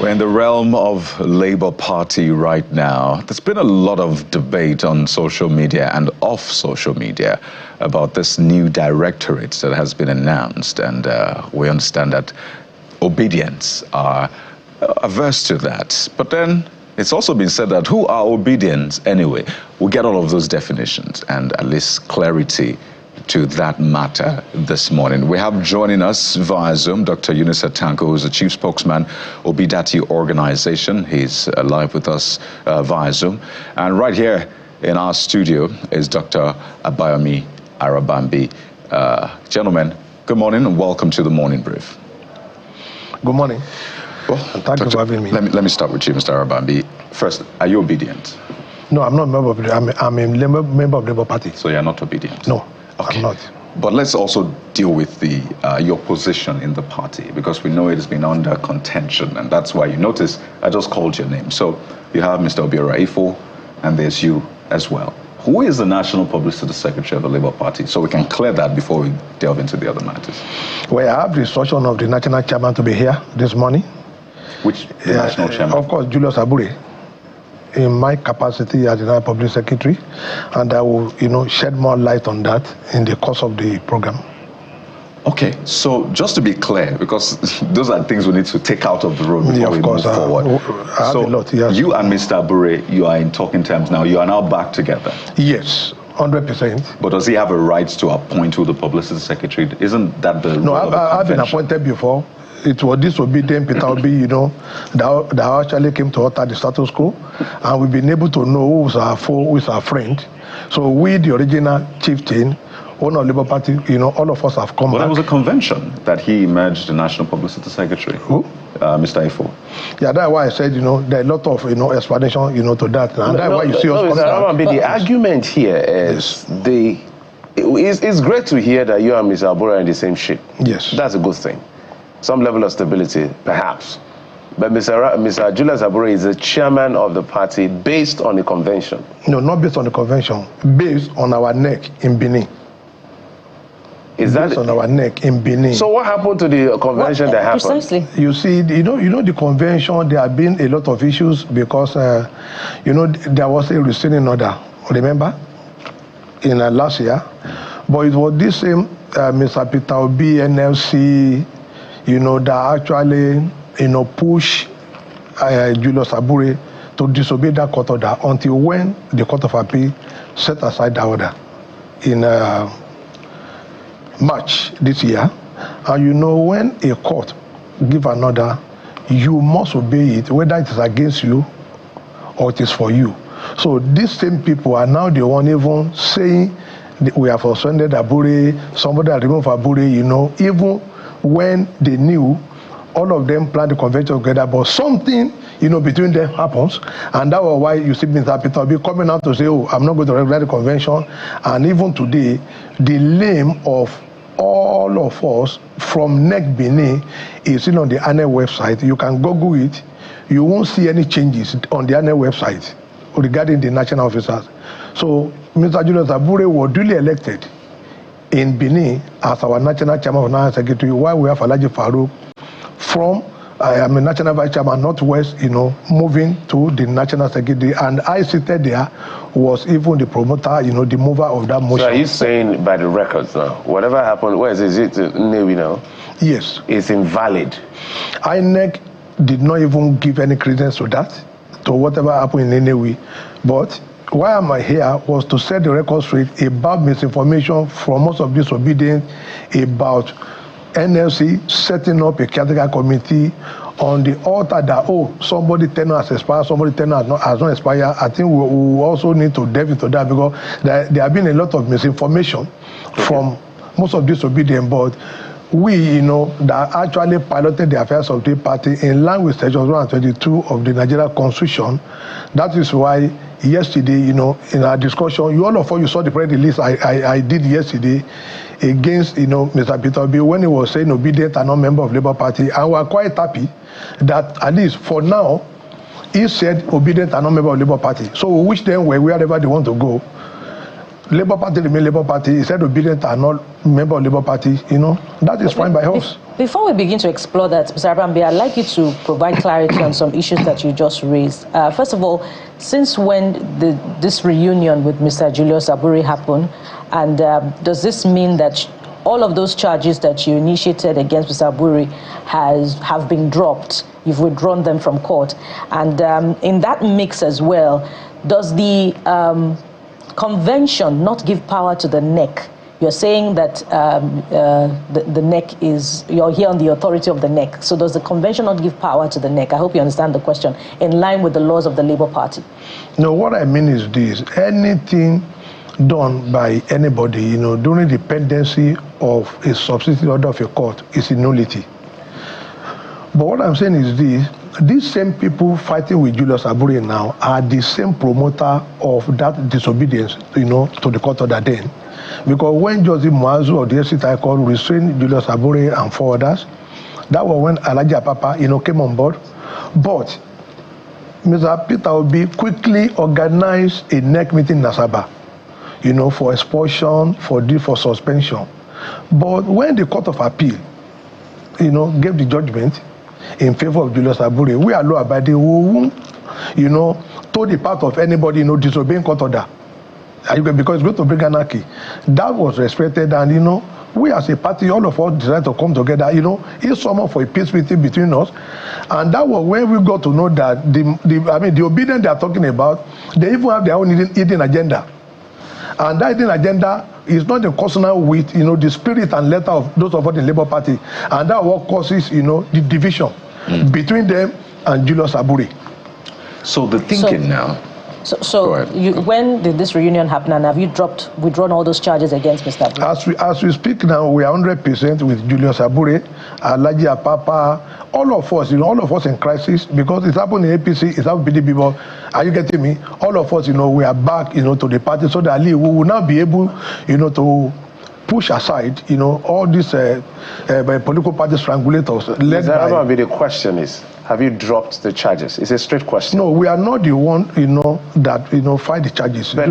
We're in the realm of Labour Party right now. There's been a lot of debate on social media and off social media about this new directorate that has been announced, and we understand that obedience are averse to that. But then it's also been said that who are obedience anyway? We'll get all of those definitions and at least clarity to that matter this morning. We have joining us via Zoom Dr. Yunus Atiku, who's the chief spokesman of Obidati organization. He's live with us via Zoom. And right here in our studio is Dr. Arabambi. Gentlemen, good morning and welcome to the Morning Brief. Good morning. Well, thank you for having me. Let me start with you, Mr. Arabambi. First, are you obedient? No, I'm not a member of the I'm a member of the Labour Party. So you're not obedient? No. Okay. I'm not. But let's also deal with the your position in the party, because we know it has been under contention, and that's why you notice I just called your name. So you have Mr. Obiora, and there's you as well. Who is the National Publicity Secretary of the Labour Party? So we can clear that before we delve into the other matters. Well, I have the instruction of the National Chairman to be here this morning. Which National Chairman? Of course, Julius Abure, in my capacity as the National Public Secretary, and I will, shed more light on that in the course of the program. Okay, so just to be clear, because those are things we need to take out of the road before we move forward. I have a lot, yes. You and Mr. Abure, you are in talking terms now. You are now back together. Yes, 100%. But does he have a right to appoint who the publicity secretary? Isn't that the No, I've been appointed before. It was disobedient Peter Obi, that actually came to alter the status quo, and we've been able to know who is our foe, who is our friend. So we, the original chieftain, owner of Labour Party, all of us have come back. There was a convention that he emerged the National Publicity Secretary. Who? Mr. Ifo. Yeah, that's why I said, there are a lot of, explanation, to that. And that's why you see us coming back. The argument here is it's great to hear that you and Mr. Abure are in the same ship. Yes. That's a good thing. Some level of stability, perhaps. But Mr. Julius Abure is the chairman of the party based on the convention. No, not based on the convention. Based on our neck in Benin. Is that on our neck in Benin? So what happened to the convention that happened? Precisely. You see, the convention. There have been a lot of issues because, there was a restraining order. Remember, in last year, but it was this same Mr. Peter Obi, NLC, that actually, push Julius Abure to disobey that court order until when the Court of Appeal set aside that order in March this year. And when a court give an order, you must obey it, whether it is against you or it is for you. So these same people are now the one even saying we have suspended Abure, somebody has removed Abure, even when they knew all of them planned the convention together, but something, between them happens, and that was why you see Mr. Peter Obi coming out to say, oh, I'm not going to regulate the convention. And even today, the name of all of us from NEC Benin is still on the ANE website. You can Google it. You won't see any changes on the ANE website regarding the national officers. So Mr. Julius Abure was duly elected in Benin as our national chairman of national secretary, while we have Alhaji Farouk from national vice chairman Northwest, moving to the national secretary, and I seated there was even the promoter, the mover of that motion. So are you saying by the records now, whatever happened, where is it Newi now? Yes. It's invalid. INEC did not even give any credence to that, to whatever happened in Newi, but why am I here was to set the record straight about misinformation from most of disobedience about NLC setting up a caretaker committee on the altar that, somebody tenure has expired, somebody tenure has not expired. I think we also need to delve into that, because there have been a lot of misinformation from most of disobedience, but we, that actually piloted the affairs of the party in line with Section 122 of the Nigeria Constitution. That is why yesterday, in our discussion, all of you saw the press release I did yesterday against, Mr. Peter Obi when he was saying obedient and not member of Labour Party, and we are quite happy that at least for now, he said obedient and not member of Labour Party. So we wish them wherever they want to go. Labour Party remain Labour Party. He said obedient are not member of Labour Party. That is fine by us. Before we begin to explore that, Mr. Arabambi, I'd like you to provide clarity on some issues that you just raised. First of all, since when did this reunion with Mr. Julius Abure happen? And does this mean that all of those charges that you initiated against Mr. Abure have been dropped? You've withdrawn them from court. And in that mix as well, does the convention not give power to the NEC? You're saying that the NEC is, you're here on the authority of the NEC. So does the convention not give power to the NEC? I hope you understand the question, in line with the laws of the Labour Party. No, what I mean is this. Anything done by anybody, during the pendency of a substitute order of a court is a nullity. But what I'm saying is this. These same people fighting with Julius Abure now are the same promoter of that disobedience, to the court order then. Because when Joseph Muazu of the FCT High Court restrained Julius Abure and 4 others, that was when Alhaji Apapa, came on board. But Mr. Peter Obi quickly organized a NEC meeting in Asaba, for expulsion, for suspension. But when the Court of Appeal, gave the judgment in favor of Julius Abure, we are law-abiding, we won't, told the part of anybody, disobeying court order. Because it's going to bring anarchy. That was respected, and we as a party, all of us decided to come together, it's someone for a peace meeting between us. And that was when we got to know that the obedience they are talking about, they even have their own hidden agenda. And that hidden agenda is not in consonant with the spirit and letter of those of us in Labour Party. And that what causes the division between them and Julius Abure. So the thinking now. So when did this reunion happen, and have you withdrawn all those charges against Mr. Abure? As we speak now, we are 100% with Julius Abure, Alhaji Apapa, all of us, all of us in crisis, because it's happened in APC, it's happened in PDP, but are you getting me? All of us, we are back, to the party, so that we will now be able, to push aside, all these political party strangulators. The question is, have you dropped the charges? It's a straight question. No, we are not the one, that, fight the charges. But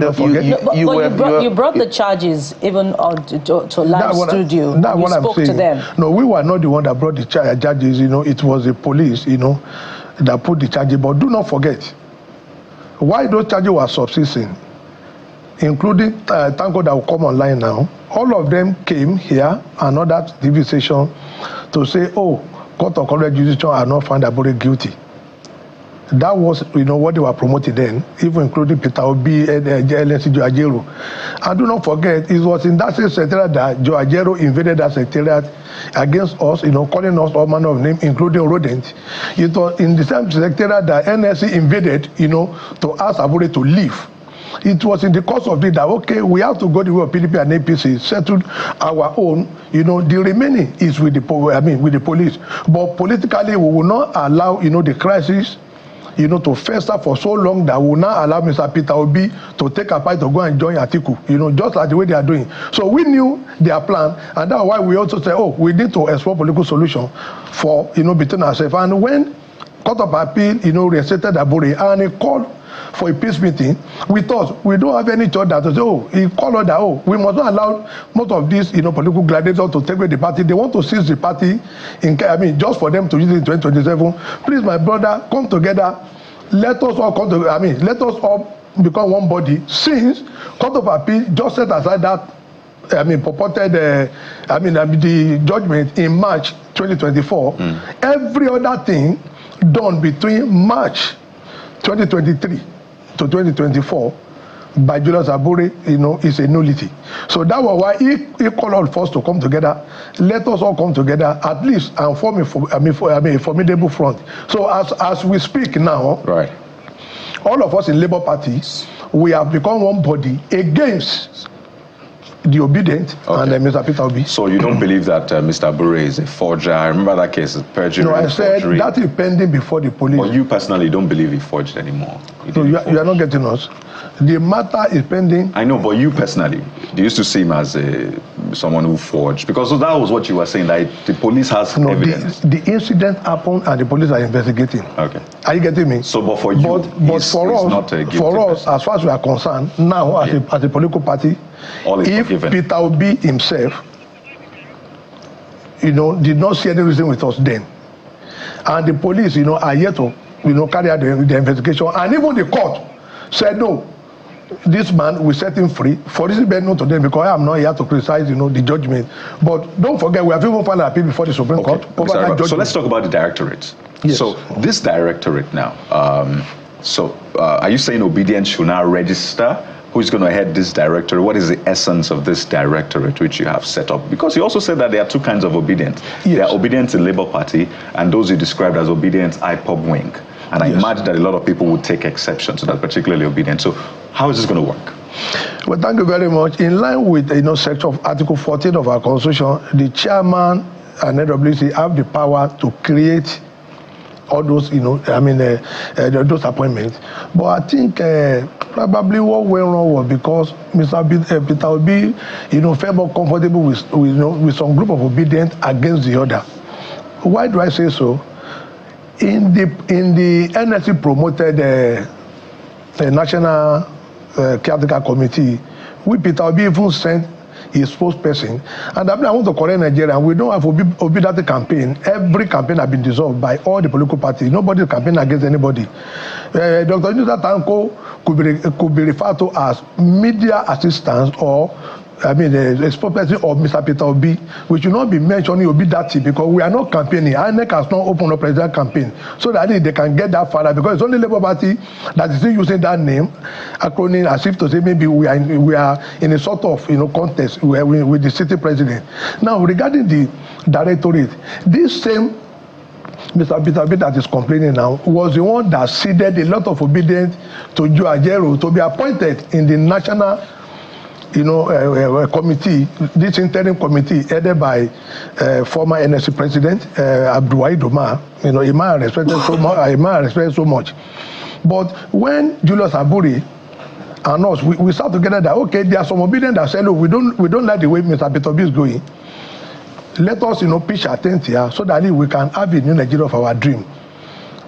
you brought the charges even on to live studio. That's what I'm saying. To them. No, we were not the one that brought the charges, it was the police, that put the charges. But do not forget, why those charges were subsisting, including thank God that will come online now, all of them came here, another TV station, to say, oh, Court of Correctional Jurisdiction are not found Abure guilty. That was, what they were promoting then, even including Peter Obi and LNC Joe Ajaero. And do not forget, it was in that same secretariat that Joe Ajaero invaded that secretariat against us, calling us all manner of names, including rodent. It was in the same secretariat that NSC invaded, to ask Abure to leave. It was in the course of it that, okay, we have to go the way of PDP and APC, settle our own, the remaining is with the police. But politically, we will not allow, the crisis, to fester for so long that we will not allow Mr. Peter Obi to take a part to go and join Atiku, just like the way they are doing. So we knew their plan, and that's why we also said, oh, we need to explore political solution for, between ourselves. And when Court of Appeal, reinstated Abure, and he called for a peace meeting, we thought we don't have any choice that to say, oh, he called us that, oh, we must not allow most of these, political gladiators to take away the party. They want to seize the party, just for them to use it in 2027. Please, my brother, come together. Let us all come together. Let us all become one body. Since Court of Appeal just set aside that, purported, the judgment in March 2024, every other thing done between March 2023 to 2024 by Julius Abure, is a nullity. So that was why he called all of us to come together. Let us all come together at least and form a formidable front. So as we speak now, right, all of us in Labour parties, we have become one body against the obedient and Mr. Peter Obi. So you don't believe that Mr. Abure is a forger? I remember that case, perjury. No, I said forgery. that is pending before the police. But you personally don't believe he forged anymore? So you are not getting us. The matter is pending. I know, but you personally, do you used to see him as a someone who forged? Because that was what you were saying, that the police has evidence. The incident happened and the police are investigating. Okay. Are you getting me? So, but for you, but for us, as far as we are concerned, now as a political party, if Peter Obi himself, did not see any reason with us then, and the police, are yet to, carry out the investigation, and even the court said no, this man, we set him free. For this better known to them, because I am not here to criticize, the judgment. But don't forget, we have even filed an appeal before the Supreme Court over that judgment. So let's talk about the directorate. Yes. So this directorate now, are you saying obedience should now register? Who's going to head this directorate? What is the essence of this directorate which you have set up? Because you also said that there are two kinds of obedience. Yes. There are obedience in Labour Party and those you described as obedience IPOB wing. And I imagine that a lot of people would take exception to that, particularly obedience. So how is this going to work? Well, thank you very much. In line with section of Article 14 of our Constitution, the chairman and NWC have the power to create all those, those appointments. But I think probably what went wrong was because Mr. Peter Obi, felt more comfortable with some group of obedient against the other. Why do I say so? In the NSC promoted National Caretaker Committee, Peter Obi even sent his spokesperson. And I want to correct Nigeria. We don't have obedient campaign. Every campaign has been dissolved by all the political parties. Nobody campaign against anybody. Dr. Atiku could be referred to as media assistance or the spokesperson of Mr. Peter Obi. We should not be mentioning Obidati because we are not campaigning. INEC has not opened a presidential campaign so that they can get that further because it's only Labour Party that is still using that name, acronym, as if to say maybe we are in a sort of contest with the city president. Now, regarding the directorate, this same Mr. Peter Obi that is complaining now was the one that ceded a lot of obedience to Joe Ajero to be appointed in the national committee, this interim committee headed by former NSC president Abdulwahid Umar. A man respected so much. But when Julius Aburi and us, we sat together that okay, there are some obedient that said, look, we don't like the way Mr. Peter Obi is going. Let us pitch our tent here so that we can have a new Nigeria of our dream.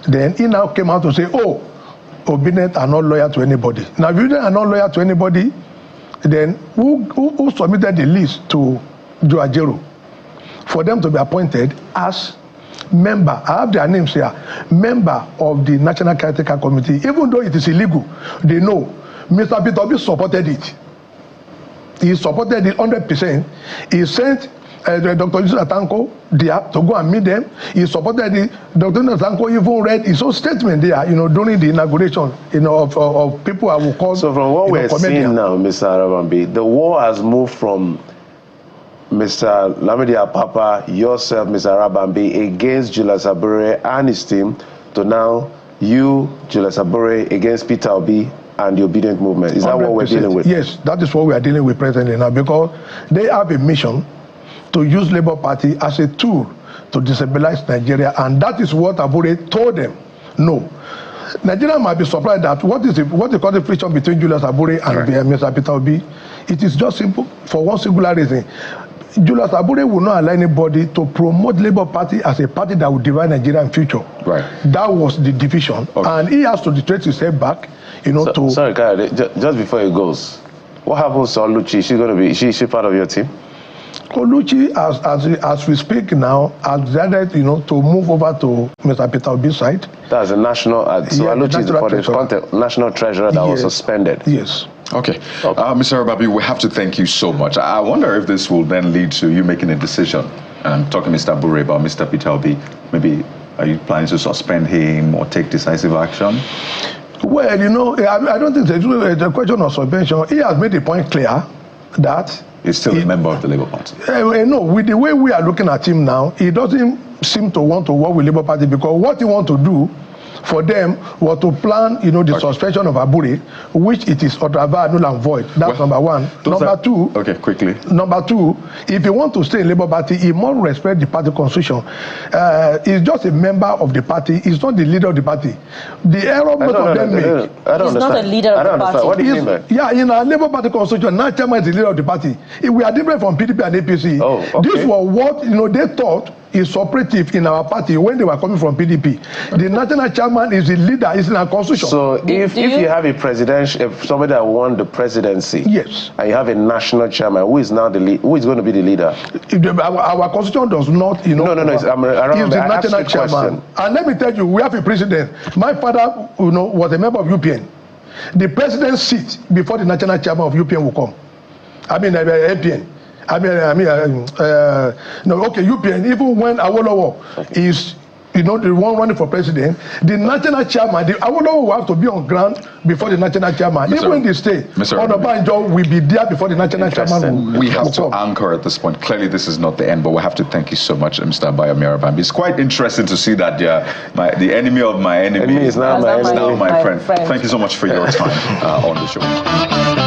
Then he now came out to say, oh, obedient are not loyal to anybody. Now, if you are not loyal to anybody, then who submitted the list to Joe Ajero for them to be appointed as member? I have their names here. Member of the National Caretaker Committee. Even though it is illegal, they know. Mr. Peter Obi supported it. He supported it 100%. He sent Dr. Atiku there to go and meet them. He supported it. Dr. Atiku even read his own statement there, during the inauguration, of people I will call. So from what we're seeing now, Mr. Arabambi, the war has moved from Mr. Lamidi Apapa, yourself, Mr. Arabambi, against Julius Abure and his team, to now you, Julius Abure, against Peter Obi and the obedient movement. Is that what we're dealing with? Yes, that is what we are dealing with presently now, because they have a mission to use Labour Party as a tool to destabilize Nigeria, and that is what Abure told them. No. Nigeria might be surprised that what they call the friction between Julius Abure and Mr. Peter Obi, it is just simple for one singular reason. Julius Abure will not allow anybody to promote Labour Party as a party that will divide Nigeria in future. Right. That was the division, and he has to retrace his head back, to. Sorry, Kyle, just before he goes, what happens to Oluchi? Is she part of your team? Oluchi, as we speak now, has decided, to move over to Mr. Peter Obi's side. That's a national. Oluchi is for the national treasurer that was suspended. Yes. Okay. Mr. Arabambi, we have to thank you so much. I wonder if this will then lead to you making a decision. And I'm talking to Mr. Abure about Mr. Peter Obi. Maybe are you planning to suspend him or take decisive action? Well, I don't think it's a question of suspension. He has made the point clear that he's still a member of the Labour Party. No, with the way we are looking at him now, he doesn't seem to want to work with Labour Party, because what he wants to do for them was to plan, the suspension of Aburi, which it is otherwise null and void. That's number one. Number two. Okay, quickly. Number two, if you want to stay in Labour Party, he must respect the party constitution. He's just a member of the party. He's not the leader of the party. The error most of them make. He's not a leader of the party. What do you mean by? Yeah, in our Labour Party constitution, now chairman is the leader of the party. We are different from PDP and APC. Oh, okay. This was what they thought is operative in our party when they were coming from PDP. The national chairman is the leader, is in our constitution. So if you have a presidential, if somebody that won the presidency, yes, and you have a national chairman, who is now who is going to be the leader? Our constitution does not, No. He's the national chairman. And let me tell you, we have a president. My father, was a member of UPN. The president's seat before the national chairman of UPN will come. I mean, APN. UPN, even when Awolowo is, the one running for president, the national chairman, the Awolowo will have to be on ground before the national chairman. Even in the state, Onabanjo will be there before the national chairman We have to anchor at this point. Clearly, this is not the end, but we have to thank you so much, Mr. Arabambi. It's quite interesting to see that the enemy of my enemy is now my friend. Thank you so much for your time on the show.